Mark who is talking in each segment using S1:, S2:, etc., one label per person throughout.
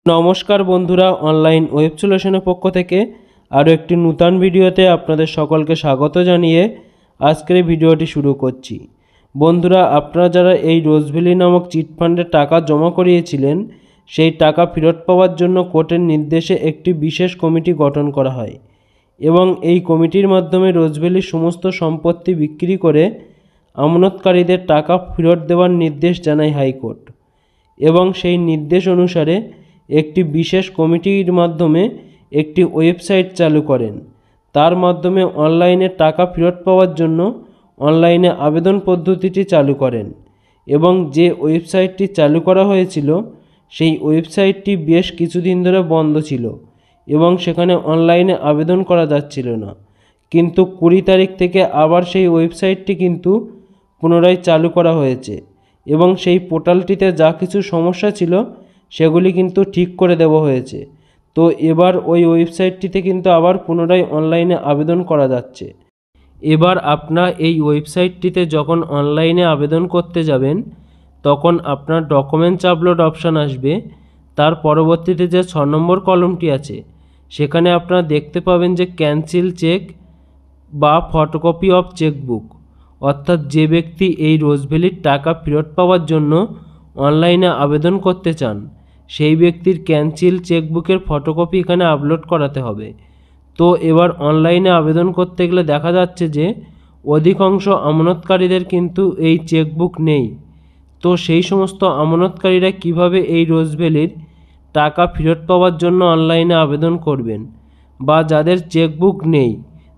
S1: নমস্কার বন্ধুরা, online web সলিউশনের পক্ষ থেকে আরও একটি নূতন ভিডিওতে আপনাদের সকলকে স্বাগত জানিয়ে আজকের ভিডিওটি শুরু করছি। বন্ধুরা, আপনারা যারা এই রোজভ্যালি নামক চিটফান্ডে টাকা জমা করিয়েছিলেন, সেই টাকা ফেরত পাওয়ার জন্য কোর্টের নির্দেশে একটি বিশেষ কমিটি গঠন করা হয় এবং এই কমিটির মাধ্যমে রোজভ্যালির সমস্ত সম্পত্তি বিক্রি করে আমানতকারীদের টাকা ফেরত দেওয়ার নির্দেশ জানায় হাইকোর্ট। এবং সেই নির্দেশ অনুসারে একটি বিশেষ কমিটির মাধ্যমে একটি ওয়েবসাইট চালু করেন। তার মাধ্যমে অনলাইনে টাকা ফেরত পাওয়ার জন্য অনলাইনে আবেদন পদ্ধতিটি চালু করেন এবং যে ওয়েবসাইটটি চালু করা হয়েছিল সেই ওয়েবসাইটটি বেশ কিছুদিন ধরে বন্ধ ছিল এবং সেখানে অনলাইনে আবেদন করা যাচ্ছিল না। কিন্তু 20 তারিখ থেকে আবার সেই ওয়েবসাইটটি কিন্তু পুনরায় চালু করা হয়েছে এবং সেই পোর্টালটিতে যা কিছু সমস্যা ছিল সেগুলি কিন্তু ঠিক করে দেওয়া হয়েছে। তো এবার ওই ওয়েবসাইটটিতে কিন্তু আবার পুনরায় অনলাইনে আবেদন করা যাচ্ছে। এবার আপনার এই ওয়েবসাইটটিতে যখন অনলাইনে আবেদন করতে যাবেন তখন আপনার ডকুমেন্টস আপলোড অপশান আসবে। তার পরবর্তীতে যে 6 নম্বর কলমটি আছে সেখানে আপনারা দেখতে পাবেন যে ক্যান্সেল চেক বা ফটোকপি অফ চেকবুক, অর্থাৎ যে ব্যক্তি এই রোজভ্যালির টাকা ফেরত পাওয়ার জন্য অনলাইনে আবেদন করতে চান সেই ব্যক্তির ক্যান্সেল চেকবুকের ফটোকপি এখানে আপলোড করাতে হবে। তো এবার অনলাইনে আবেদন করতে গেলে দেখা যাচ্ছে যে অধিকাংশ আমানতকারীদের কিন্তু এই চেকবুক নেই। তো সেই সমস্ত আমানতকারীরা কিভাবে এই রোজভ্যালির টাকা ফেরত পাওয়ার জন্য অনলাইনে আবেদন করবেন, বা যাদের চেকবুক নেই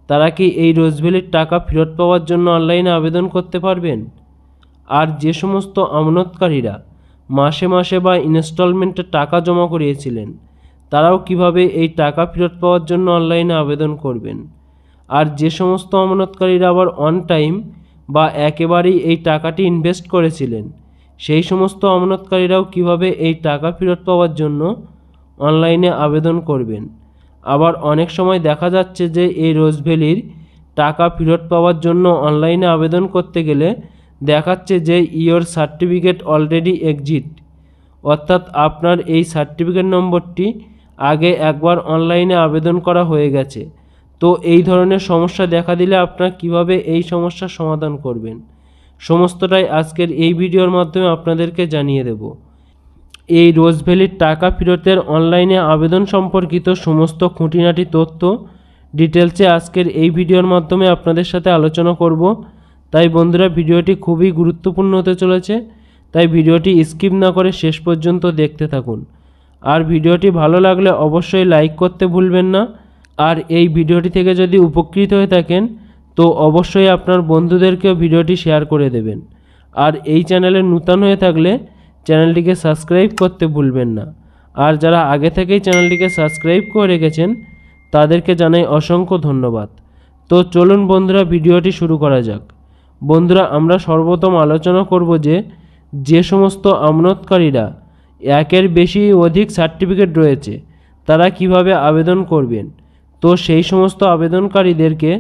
S1: তারা কি এই রোজভ্যালির টাকা ফেরত পাওয়ার জন্য অনলাইনে আবেদন করতে পারবেন? আর যে সমস্ত আমানতকারীরা মাসে মাসে বা ইনস্টলমেন্টে টাকা জমা করিয়েছিলেন তারাও কিভাবে এই টাকা ফেরত পাওয়ার জন্য অনলাইনে আবেদন করবেন? আর যে সমস্ত আমানতকারীরা আবার অন টাইম বা একেবারেই এই টাকাটি ইনভেস্ট করেছিলেন সেই সমস্ত আমানতকারীরাও কিভাবে এই টাকা ফেরত পাওয়ার জন্য অনলাইনে আবেদন করবেন? আবার অনেক সময় দেখা যাচ্ছে যে এই রোজভ্যালির টাকা ফেরত পাওয়ার জন্য অনলাইনে আবেদন করতে গেলে দেখাচ্ছে যে ইয়োর সার্টিফিকেট অলরেডি এক্সিট, অর্থাৎ আপনার এই সার্টিফিকেট নম্বরটি আগে একবার অনলাইনে আবেদন করা হয়ে গেছে। তো এই ধরনের সমস্যা দেখা দিলে আপনারা কিভাবে এই সমস্যার সমাধান করবেন সমস্তটাই আজকের এই ভিডিওর মাধ্যমে আপনাদেরকে জানিয়ে দেব। এই রোজভ্যালির টাকা ফেরতের অনলাইনে আবেদন সম্পর্কিত সমস্ত খুঁটিনাটি তথ্য ডিটেলসে আজকের এই ভিডিওর মাধ্যমে আপনাদের সাথে আলোচনা করব। তাই বন্ধুরা, ভিডিওটি খুবই গুরুত্বপূর্ণ হতে চলেছে, তাই ভিডিওটি স্কিপ না করে শেষ পর্যন্ত দেখতে থাকুন। আর ভিডিওটি ভালো লাগলে অবশ্যই লাইক করতে ভুলবেন না। আর এই ভিডিওটি থেকে যদি উপকৃত হয়ে থাকেন তো অবশ্যই আপনার বন্ধুদেরকেও ভিডিওটি শেয়ার করে দেবেন। আর এই চ্যানেলে নূতন হয়ে থাকলে চ্যানেলটিকে সাবস্ক্রাইব করতে ভুলবেন না। আর যারা আগে থেকেই চ্যানেলটিকে সাবস্ক্রাইব করে রেখেছেন তাদেরকে জানাই অসংখ্য ধন্যবাদ। তো চলুন বন্ধুরা, ভিডিওটি শুরু করা যাক। বন্ধুরা, আমরা সর্বপ্রথম আলোচনা করব যে সমস্ত আমানতকারীরা একের বেশি অধিক সার্টিফিকেট রয়েছে তারা কিভাবে আবেদন করবেন। তো সেই সমস্ত আবেদনকারীদেরকে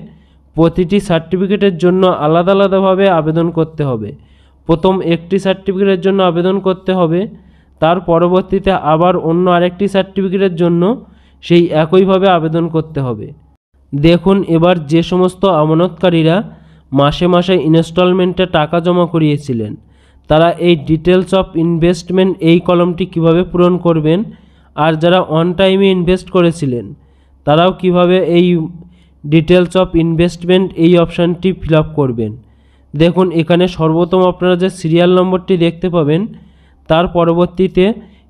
S1: প্রতিটি সার্টিফিকেটের জন্য আলাদা আলাদাভাবে আবেদন করতে হবে। প্রথম একটি সার্টিফিকেটের জন্য আবেদন করতে হবে, তার পরবর্তীতে আবার অন্য আরেকটি সার্টিফিকেটের জন্য সেই একইভাবে আবেদন করতে হবে। দেখুন, এবার যে সমস্ত আমানতকারীরা মাসে মাসে ইনস্টলমেন্টে টাকা জমা করিয়েছিলেন তারা এই ডিটেলস অফ ইনভেস্টমেন্ট এই কলমটি কিভাবে পূরণ করবেন, আর যারা অন টাইমে ইনভেস্ট করেছিলেন তারাও কিভাবে এই ডিটেলস অফ ইনভেস্টমেন্ট এই অপশানটি ফিল আপ করবেন। দেখুন, এখানে সর্বপ্রথম আপনারা যে সিরিয়াল নম্বরটি দেখতে পাবেন তার পরবর্তীতে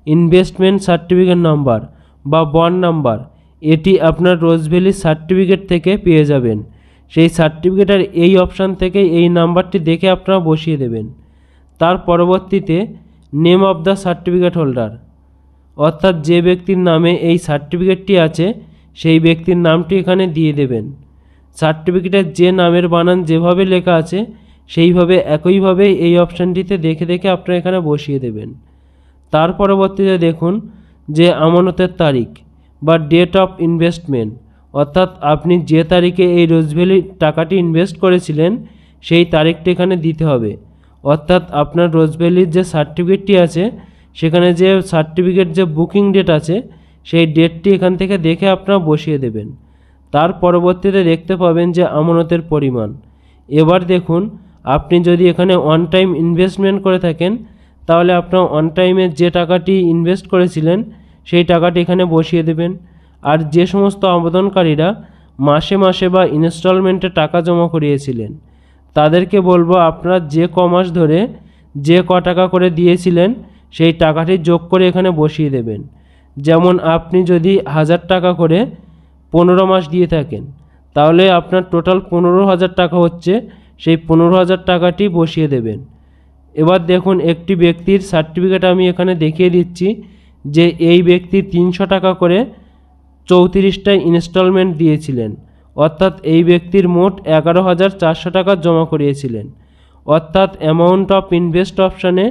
S1: ইনভেস্টমেন্ট সার্টিফিকেট নাম্বার বা বন্ড নাম্বার, এটি আপনার রোজভ্যালি সার্টিফিকেট থেকে পেয়ে যাবেন। সেই সার্টিফিকেটের এই অপশান থেকে এই নাম্বারটি দেখে আপনারা বসিয়ে দেবেন। তার পরবর্তীতে name of the certificate holder, অর্থাৎ যে ব্যক্তির নামে এই সার্টিফিকেটটি আছে সেই ব্যক্তির নামটি এখানে দিয়ে দেবেন। সার্টিফিকেটের যে নামের বানান যেভাবে লেখা আছে সেইভাবে একইভাবে এই অপশানটিতে দেখে দেখে আপনারা এখানে বসিয়ে দেবেন। তার পরবর্তীতে দেখুন যে আমানতের তারিখ বা ডেট অফ ইনভেস্টমেন্ট, অর্থাৎ আপনি যে তারিখে এই রোজভ্যালি টাকাটি ইনভেস্ট করেছিলেন সেই তারিখটি এখানে দিতে হবে। অর্থাৎ আপনার রোজভ্যালির যে সার্টিফিকেটটি আছে সেখানে যে সার্টিফিকেট যে বুকিং ডেট আছে সেই ডেটটি এখান থেকে দেখে আপনারা বসিয়ে দেবেন। তার পরবর্তীতে দেখতে পাবেন যে আমানতের পরিমাণ। এবার দেখুন, আপনি যদি এখানে অন টাইম ইনভেস্টমেন্ট করে থাকেন তাহলে আপনার অন টাইমে যে টাকাটি ইনভেস্ট করেছিলেন সেই টাকাটি এখানে বসিয়ে দেবেন। আর যে সমস্ত আবেদনকারীরা মাসে মাসে বা ইনস্টলমেন্টে টাকা জমা করিয়েছিলেন তাদেরকে বলবো আপনারা যে ক মাস ধরে যে ক টাকা করে দিয়েছিলেন সেই টাকাটি যোগ করে এখানে বসিয়ে দেবেন। যেমন আপনি যদি 1000 টাকা করে 15 মাস দিয়ে থাকেন তাহলে আপনার টোটাল 15,000 টাকা হচ্ছে, সেই 15,000 টাকাটি বসিয়ে দেবেন। এবার দেখুন, একটি ব্যক্তির সার্টিফিকেট আমি এখানে দেখিয়ে দিচ্ছি যে এই ব্যক্তি 300 টাকা করে 34টা ইনস্টলমেন্ট দিয়েছিলেন, অর্থাৎ এই ব্যক্তির মোট 11,400 টাকা জমা করিয়েছিলেন। অর্থাৎ অ্যামাউন্ট অফ ইনভেস্ট অপশানে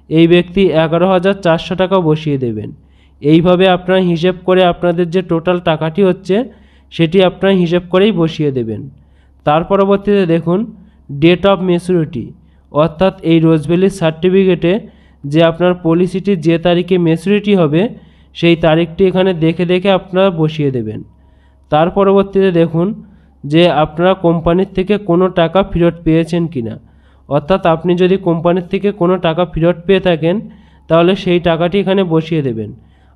S1: এই ব্যক্তি 11,400 টাকা বসিয়ে দেবেন। এইভাবে আপনারা হিসেব করে আপনাদের যে টোটাল টাকাটি হচ্ছে সেটি আপনারা হিসেব করেই বসিয়ে দেবেন। তার পরবর্তীতে দেখুন ডেট অফ ম্যাচুরিটি, অর্থাৎ এই রোজভ্যালির সার্টিফিকেটে যে আপনার পলিসিটি যে তারিখে ম্যাচুরিটি হবে সেই তারিখটি এখানে দেখে দেখে আপনারা বসিয়ে দেবেন। তার পরবর্তীতে দেখুন যে আপনারা কোম্পানির থেকে কোনো টাকা ফেরত পেয়েছেন কিনা, অর্থাৎ আপনি যদি কোম্পানির থেকে কোনো টাকা ফেরত পেয়ে থাকেন তাহলে সেই টাকাটি এখানে বসিয়ে দেবেন।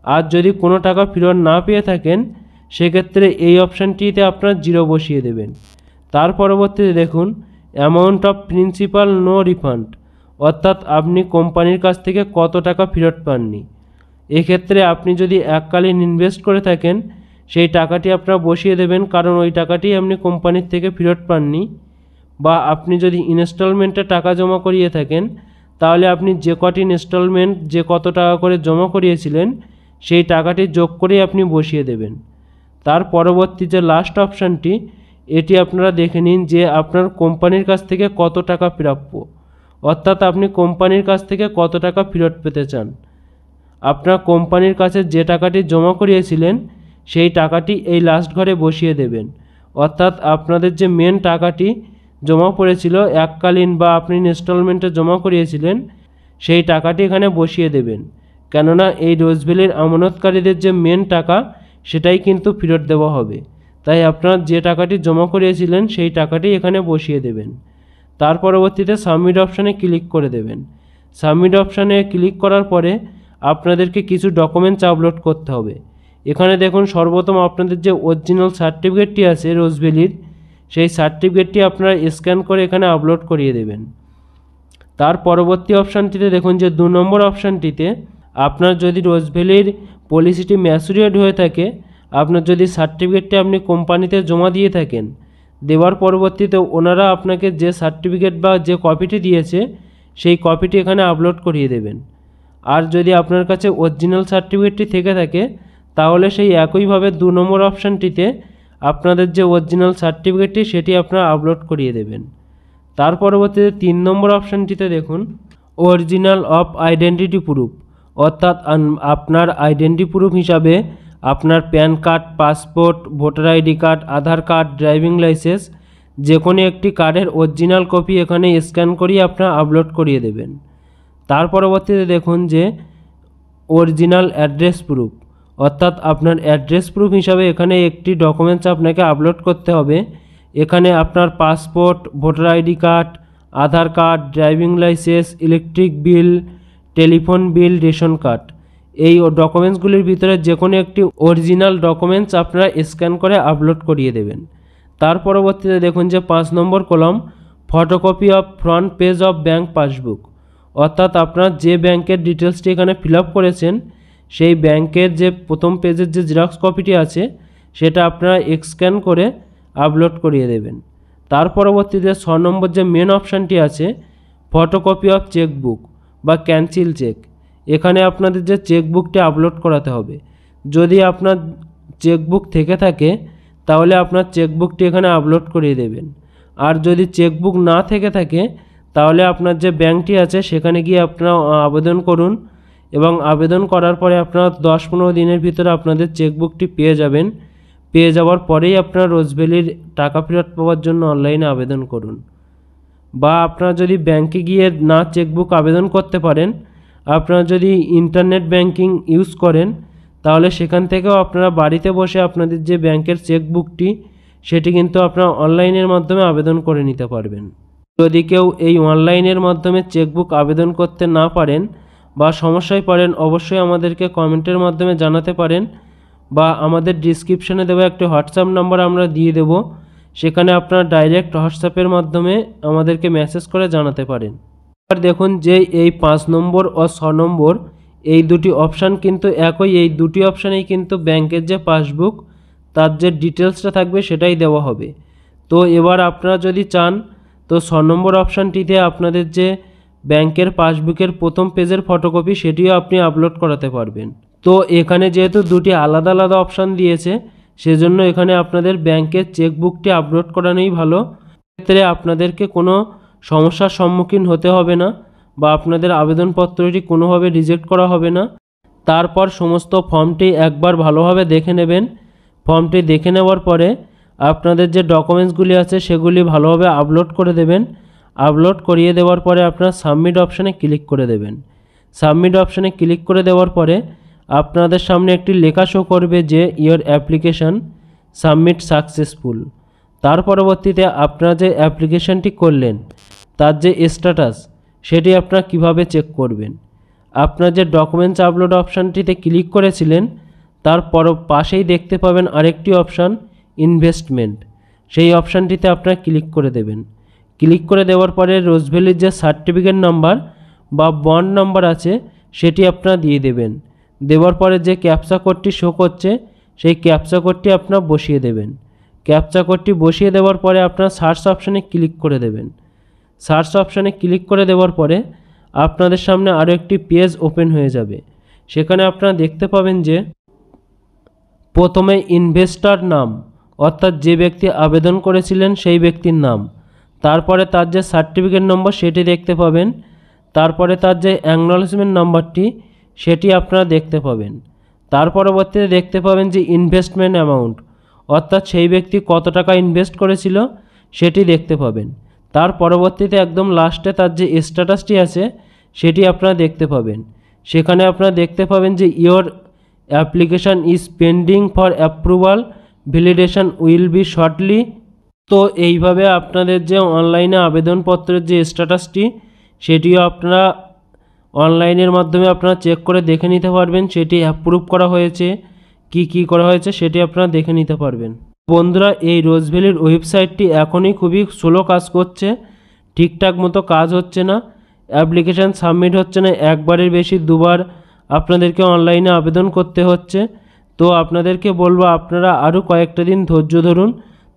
S1: আর যদি কোনো টাকা ফেরত না পেয়ে থাকেন সেক্ষেত্রে এই অপশানটিতে আপনারা 0 বসিয়ে দেবেন। তার পরবর্তীতে দেখুন amount of principal no refund, অর্থাৎ আপনি কোম্পানির কাছ থেকে কত টাকা ফেরত পাননি। এক্ষেত্রে আপনি যদি এককালীন ইনভেস্ট করে থাকেন সেই টাকাটি আপনারা বসিয়ে দেবেন, কারণ ওই টাকাটি আপনি কোম্পানির থেকে ফেরত পাননি। বা আপনি যদি ইনস্টলমেন্টে টাকা জমা করিয়ে থাকেন তাহলে আপনি যে কটি ইনস্টলমেন্ট যে কত টাকা করে জমা করিয়েছিলেন সেই টাকাটি যোগ করেই আপনি বসিয়ে দেবেন। তার পরবর্তী যে লাস্ট অপশানটি এটি আপনারা দেখে নিন যে আপনার কোম্পানির কাছ থেকে কত টাকা প্রাপ্য, অর্থাৎ আপনি কোম্পানির কাছ থেকে কত টাকা ফেরত পেতে চান। আপনার কোম্পানির কাছে যে টাকাটি জমা করিয়েছিলেন সেই টাকাটি এই লাস্ট ঘরে বসিয়ে দেবেন। অর্থাৎ আপনাদের যে মেন টাকাটি জমা পড়েছিল এককালীন বা আপনি ইনস্টলমেন্টে জমা করিয়েছিলেন সেই টাকাটি এখানে বসিয়ে দেবেন, কেননা এই রোজভ্যালির আমানতকারীদের যে মেন টাকা সেটাই কিন্তু ফেরত দেওয়া হবে। তাই আপনারা যে টাকাটি জমা করিয়েছিলেন সেই টাকাটি এখানে বসিয়ে দেবেন। তার পরবর্তীতে সাবমিট অপশানে ক্লিক করে দেবেন। সাবমিট অপশানে ক্লিক করার পরে আপনাদেরকে কিছু ডকুমেন্টস আপলোড করতে হবে। এখানে দেখুন সর্বপ্রথম আপনাদের যে অরিজিনাল সার্টিফিকেটটি আছে রোজভ্যালির সেই সার্টিফিকেটটি আপনারা স্ক্যান করে এখানে আপলোড করিয়ে দেবেন। তার পরবর্তী অপশানটিতে দেখুন যে 2 নম্বর অপশানটিতে আপনার যদি রোজভ্যালির পলিসিটি ম্যাচুরিড হয়ে থাকে, আপনার যদি সার্টিফিকেটটি আপনি কোম্পানিতে জমা দিয়ে থাকেন, দেওয়ার পরবর্তীতে ওনারা আপনাকে যে সার্টিফিকেট বা যে কপিটি দিয়েছে সেই কপিটি এখানে আপলোড করিয়ে দেবেন। আর যদি আপনার কাছে অরিজিনাল সার্টিফিকেটটি থেকে থাকে তাহলে সেই একইভাবে 2 নম্বর অপশানটিতে আপনাদের যে অরিজিনাল সার্টিফিকেটটি সেটি আপনারা আপলোড করিয়ে দেবেন। তার পরবর্তীতে 3 নম্বর অপশানটিতে দেখুন অরিজিনাল অফ আইডেন্টিটি প্রুফ, অর্থাৎ আপনার আইডেন্টি প্রুফ হিসাবে আপনার PAN card, passport, voter ID card, Aadhaar card, driving licence যে কোনো একটি কার্ডের অরিজিনাল কপি এখানে স্ক্যান করিয়ে আপনারা আপলোড করিয়ে দেবেন। তার পরবর্তীতে দেখুন যে অরিজিনাল অ্যাড্রেস প্রুফ, অর্থাৎ আপনার অ্যাড্রেস প্রুফ হিসাবে এখানে একটি ডকুমেন্টস আপনাকে আপলোড করতে হবে। এখানে আপনার passport, voter ID card, Aadhaar card, driving licence, electric bill, telephone bill, ration card, এই ডকুমেন্টসগুলির ভিতরে যে কোনো একটি অরিজিনাল ডকুমেন্টস আপনারা স্ক্যান করে আপলোড করিয়ে দেবেন। তার পরবর্তীতে দেখুন যে 5 নম্বর কলম photocopy of front page of bank passbook, অর্থাৎ আপনার যে ব্যাংকের ডিটেলসটি এখানে ফিল আপ করেছেন সেই ব্যাংকের যে প্রথম পেজের যে জেরক্স কপিটি আছে সেটা আপনারা স্ক্যান করে আপলোড করিয়ে দেবেন। তার পরবর্তীতে 6 নম্বর যে মেন অপশানটি আছে ফটোকপি অফ চেকবুক বা ক্যান্সেল চেক, এখানে আপনাদের যে চেকবুকটি আপলোড করাতে হবে। যদি আপনার চেকবুক থেকে থাকে তাহলে আপনার চেকবুকটি এখানে আপলোড করিয়ে দেবেন। আর যদি চেকবুক না থেকে থাকে তাহলে আপনার যে ব্যাংকটি আছে সেখানে গিয়ে আপনারা আবেদন করুন এবং আবেদন করার পরে আপনারা 10-15 দিনের ভিতরে আপনাদের চেকবুকটি পেয়ে যাবেন। পেয়ে যাওয়ার পরেই আপনারা রোজভ্যালির টাকা ফেরত পাওয়ার জন্য অনলাইনে আবেদন করুন। বা আপনারা যদি ব্যাংকে গিয়ে না চেকবুক আবেদন করতে পারেন, আপনারা যদি ইন্টারনেট ব্যাংকিং ইউজ করেন তাহলে সেখান থেকেও আপনারা বাড়িতে বসে আপনাদের যে ব্যাংকের চেকবুকটি সেটি কিন্তু আপনারা অনলাইনের মাধ্যমে আবেদন করে নিতে পারবেন। যদি কেউ এই অনলাইনের মাধ্যমে চেকবুক আবেদন করতে না পারেন বা সমস্যায় পড়েন, অবশ্যই আমাদেরকে কমেন্টের মাধ্যমে জানাতে পারেন বা আমাদের ডিসক্রিপশনে দেওয়া একটি হোয়াটসঅ্যাপ নাম্বার আমরা দিয়ে দেব, সেখানে আপনারা ডাইরেক্ট হোয়াটসঅ্যাপের মাধ্যমে আমাদেরকে মেসেজ করে জানাতে পারেন। আর দেখুন যে এই 5 নম্বর ও 6 নম্বর এই দুটি অপশান কিন্তু একই, এই দুটি অপশানেই কিন্তু ব্যাংকের যে পাসবুক তার যে ডিটেলসটা থাকবে সেটাই দেওয়া হবে। তো এবার আপনারা যদি চান তো 6 নম্বর অপশানটিতে আপনাদের যে ব্যাংকের পাসবুকের প্রথম পেজের ফটোকপি সেটিও আপনি আপলোড করাতে পারবেন। তো এখানে যেহেতু দুটি আলাদা আলাদা অপশান দিয়েছে সেজন্য এখানে আপনাদের ব্যাংকের চেকবুকটি আপলোড করানোই ভালো। ক্ষেত্রে আপনাদেরকে কোনো সমস্যার সম্মুখীন হতে হবে না বা আপনাদের আবেদনপত্রটি কোনোভাবে রিজেক্ট করা হবে না। তারপর সমস্ত ফর্মটি একবার ভালোভাবে দেখে নেবেন। ফর্মটি দেখে নেওয়ার পরে আপনাদের যে ডকুমেন্টসগুলি আছে সেগুলি ভালোভাবে আপলোড করে দেবেন। আপলোড করিয়ে দেওয়ার পরে আপনারা সাবমিট অপশানে ক্লিক করে দেবেন। সাবমিট অপশানে ক্লিক করে দেওয়ার পরে আপনাদের সামনে একটি লেখা শো করবে যে ইয়োর অ্যাপ্লিকেশান সাবমিট সাকসেসফুল। তার পরবর্তীতে আপনারা যে অ্যাপ্লিকেশানটি করলেন তার যে স্ট্যাটাস সেটি আপনারা কিভাবে চেক করবেন। আপনার যে ডকুমেন্টস আপলোড অপশানটিতে ক্লিক করেছিলেন তার পাশেই দেখতে পাবেন আরেকটি অপশান ইনভেস্টমেন্ট, সেই অপশানটিতে আপনারা ক্লিক করে দেবেন। ক্লিক করে দেওয়ার পরে রোজভ্যালির যে সার্টিফিকেট নাম্বার বা বন্ড নাম্বার আছে সেটি আপনারা দিয়ে দেবেন। দেওয়ার পরে যে ক্যাপচা কোডটি শো করছে সেই ক্যাপচা কোডটি আপনারা বসিয়ে দেবেন। ক্যাপচা কোডটি বসিয়ে দেওয়ার পরে আপনারা সার্চ অপশানে ক্লিক করে দেবেন। সার্চ অপশানে ক্লিক করে দেওয়ার পরে আপনাদের সামনে আরও একটি পেজ ওপেন হয়ে যাবে। সেখানে আপনারা দেখতে পাবেন যে প্রথমে ইনভেস্টর নাম অর্থাৎ যে ব্যক্তি আবেদন করেছিলেন সেই ব্যক্তির নাম, তারপরে তার যে সার্টিফিকেট নম্বর সেটি দেখতে পাবেন, তারপরে তার যে অ্যাকনলেজমেন্ট নাম্বারটি সেটি আপনারা দেখতে পাবেন। তার পরবর্তীতে দেখতে পাবেন যে ইনভেস্টমেন্ট অ্যামাউন্ট অর্থাৎ সেই ব্যক্তি কত টাকা ইনভেস্ট করেছিল সেটি দেখতে পাবেন। তার পরবর্তীতে একদম লাস্টে তার যে স্ট্যাটাসটি আছে সেটি আপনারা দেখতে পাবেন। সেখানে আপনারা দেখতে পাবেন যে your application is pending for approval, validation will be shortly. তো এইভাবে আপনাদের যে অনলাইনে আবেদনপত্রের যে স্ট্যাটাসটি সেটিও আপনারা অনলাইনের মাধ্যমে আপনারা চেক করে দেখে নিতে পারবেন, সেটি অ্যাপ্রুভ করা হয়েছে কি করা হয়েছে সেটি আপনারা দেখে নিতে পারবেন। বন্ধুরা, এই রোজভ্যালির ওয়েবসাইটটি এখনই খুবই স্লো কাজ করছে, ঠিকঠাক মতো কাজ হচ্ছে না, অ্যাপ্লিকেশান সাবমিট হচ্ছে না, একবারের বেশি দুবার আপনাদেরকে অনলাইনে আবেদন করতে হচ্ছে। তো আপনাদেরকে বলবো আপনারা আরও কয়েকটা দিন ধৈর্য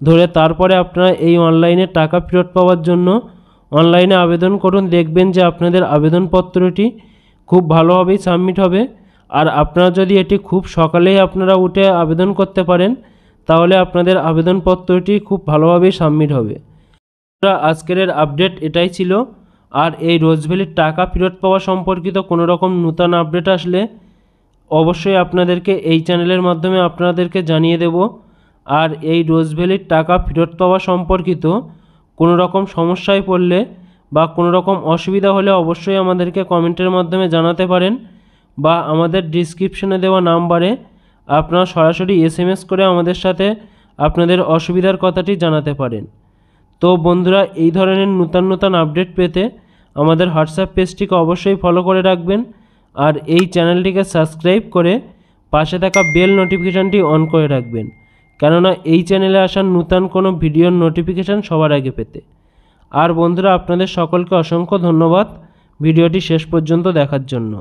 S1: ধরে তারপরে আপনারা এই অনলাইনে টাকা ফেরত পাওয়ার জন্য অনলাইনে আবেদন করুন। দেখবেন যে আপনাদের আবেদনপত্রটি খুব ভালোভাবেই সাবমিট হবে। আর আপনারা যদি এটি খুব সকালেই আপনারা উঠে আবেদন করতে পারেন তাহলে আপনাদের আবেদনপত্রটি খুব ভালোভাবেই সাবমিট হবে। আজকের আপডেট এটাই ছিল। আর এই রোজভ্যালির টাকা ফেরত পাওয়া সম্পর্কিত কোনো রকম নূতন আপডেট আসলে অবশ্যই আপনাদেরকে এই চ্যানেলের মাধ্যমে আপনাদেরকে জানিয়ে দেব। আর এই রোজভ্যালির টাকা ফেরত পাওয়া সম্পর্কিত কোনো রকম সমস্যায় পড়লে বা কোনো রকম অসুবিধা হলে অবশ্যই আমাদেরকে কমেন্টের মাধ্যমে জানাতে পারেন বা আমাদের ডিসক্রিপশনে দেওয়া নাম্বারে আপনারা সরাসরি SMS করে আমাদের সাথে আপনাদের অসুবিধার কথাটি জানাতে পারেন। তো বন্ধুরা, এই ধরনের নূতন আপডেট পেতে আমাদের হোয়াটসঅ্যাপ পেজটিকে অবশ্যই ফলো করে রাখবেন আর এই চ্যানেলটিকে সাবস্ক্রাইব করে পাশে থাকা বেল নোটিফিকেশানটি অন করে রাখবেন, কেননা এই চ্যানেলে আসা নূতন কোনো ভিডিওর নোটিফিকেশান সবার আগে পেতে। আর বন্ধুরা, আপনাদের সকলকে অসংখ্য ধন্যবাদ ভিডিওটি শেষ পর্যন্ত দেখার জন্য।